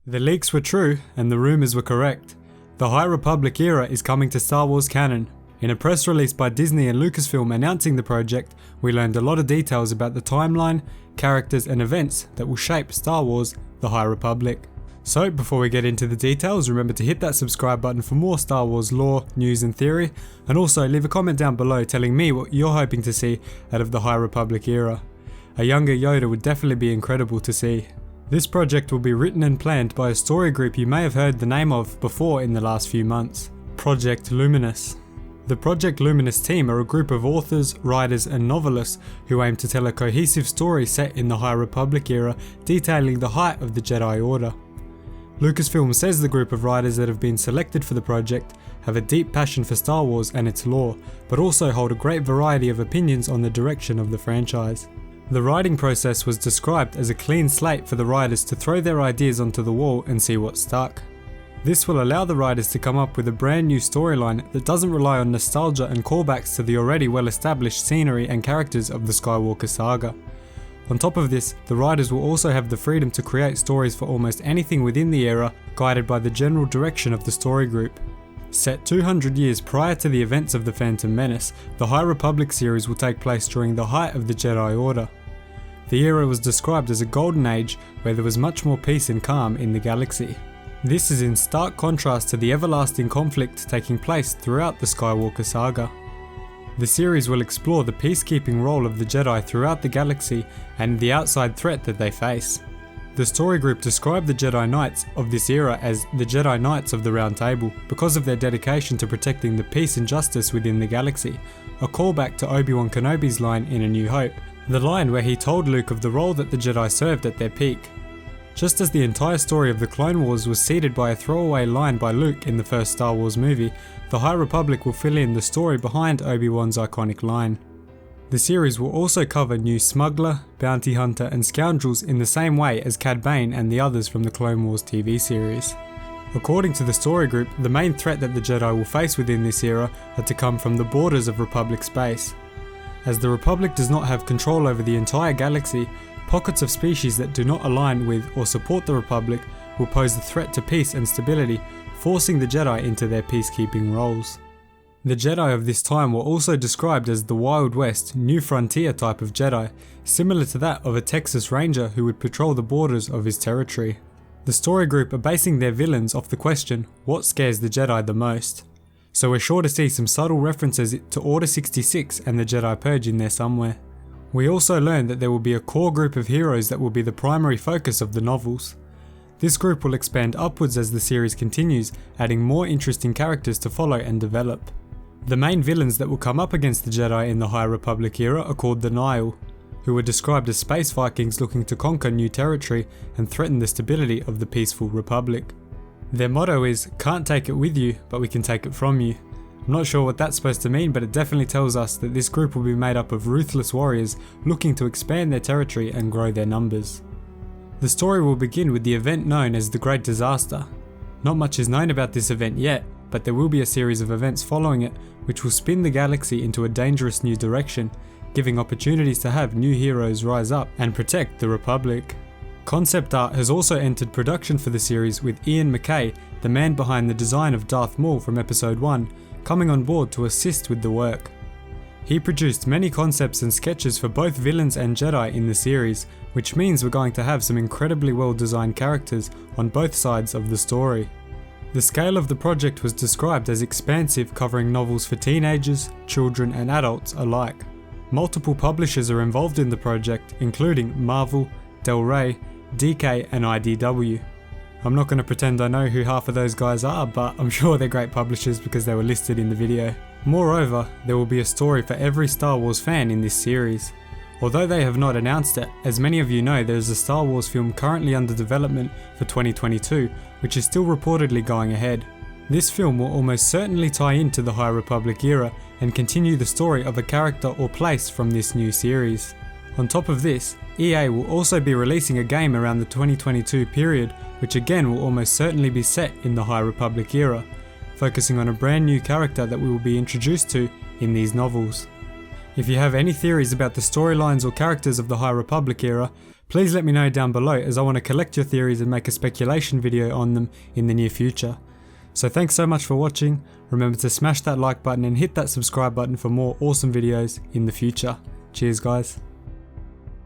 The leaks were true and the rumours were correct. The High Republic era is coming to Star Wars canon. In a press release by Disney and Lucasfilm announcing the project, we learned a lot of details about the timeline, characters and events that will shape Star Wars: The High Republic. So before we get into the details, remember to hit that subscribe button for more Star Wars lore, news and theory, and also leave a comment down below telling me what you're hoping to see out of the High Republic era. A younger Yoda would definitely be incredible to see. This project will be written and planned by a story group you may have heard the name of before in the last few months: Project Luminous. The Project Luminous team are a group of authors, writers and novelists who aim to tell a cohesive story set in the High Republic era detailing the height of the Jedi Order. Lucasfilm says the group of writers that have been selected for the project have a deep passion for Star Wars and its lore, but also hold a great variety of opinions on the direction of the franchise. The writing process was described as a clean slate for the writers to throw their ideas onto the wall and see what stuck. This will allow the writers to come up with a brand new storyline that doesn't rely on nostalgia and callbacks to the already well-established scenery and characters of the Skywalker saga. On top of this, the writers will also have the freedom to create stories for almost anything within the era, guided by the general direction of the story group. Set 200 years prior to the events of The Phantom Menace, the High Republic series will take place during the height of the Jedi Order. The era was described as a golden age where there was much more peace and calm in the galaxy. This is in stark contrast to the everlasting conflict taking place throughout the Skywalker saga. The series will explore the peacekeeping role of the Jedi throughout the galaxy and the outside threat that they face. The story group described the Jedi Knights of this era as the Jedi Knights of the Round Table because of their dedication to protecting the peace and justice within the galaxy, a callback to Obi-Wan Kenobi's line in A New Hope, the line where he told Luke of the role that the Jedi served at their peak. Just as the entire story of the Clone Wars was seeded by a throwaway line by Luke in the first Star Wars movie, the High Republic will fill in the story behind Obi-Wan's iconic line. The series will also cover new smuggler, bounty hunter and scoundrels in the same way as Cad Bane and the others from the Clone Wars TV series. According to the story group, the main threat that the Jedi will face within this era are to come from the borders of Republic space. As the Republic does not have control over the entire galaxy, pockets of species that do not align with or support the Republic will pose a threat to peace and stability, forcing the Jedi into their peacekeeping roles. The Jedi of this time were also described as the Wild West, New Frontier type of Jedi, similar to that of a Texas Ranger who would patrol the borders of his territory. The story group are basing their villains off the question, what scares the Jedi the most? So we're sure to see some subtle references to Order 66 and the Jedi Purge in there somewhere. We also learned that there will be a core group of heroes that will be the primary focus of the novels. This group will expand upwards as the series continues, adding more interesting characters to follow and develop. The main villains that will come up against the Jedi in the High Republic era are called the Nihil, who were described as space Vikings looking to conquer new territory and threaten the stability of the peaceful Republic. Their motto is, "Can't take it with you, but we can take it from you." I'm not sure what that's supposed to mean, but it definitely tells us that this group will be made up of ruthless warriors looking to expand their territory and grow their numbers. The story will begin with the event known as the Great Disaster. Not much is known about this event yet, but there will be a series of events following it which will spin the galaxy into a dangerous new direction, giving opportunities to have new heroes rise up and protect the Republic. Concept art has also entered production for the series, with Ian McKay, the man behind the design of Darth Maul from Episode 1, coming on board to assist with the work. He produced many concepts and sketches for both villains and Jedi in the series, which means we're going to have some incredibly well designed characters on both sides of the story. The scale of the project was described as expansive, covering novels for teenagers, children and adults alike. Multiple publishers are involved in the project, including Marvel, Del Rey, DK and IDW. I'm not going to pretend I know who half of those guys are, but I'm sure they're great publishers because they were listed in the video. Moreover, there will be a story for every Star Wars fan in this series. Although they have not announced it, as many of you know, there is a Star Wars film currently under development for 2022, which is still reportedly going ahead. This film will almost certainly tie into the High Republic era and continue the story of a character or place from this new series. On top of this, EA will also be releasing a game around the 2022 period, which again will almost certainly be set in the High Republic era, focusing on a brand new character that we will be introduced to in these novels. If you have any theories about the storylines or characters of the High Republic era, Please let me know down below, as I want to collect your theories and make a speculation video on them in the near future. So thanks so much for watching. Remember to smash that like button and hit that subscribe button for more awesome videos in the future. Cheers guys.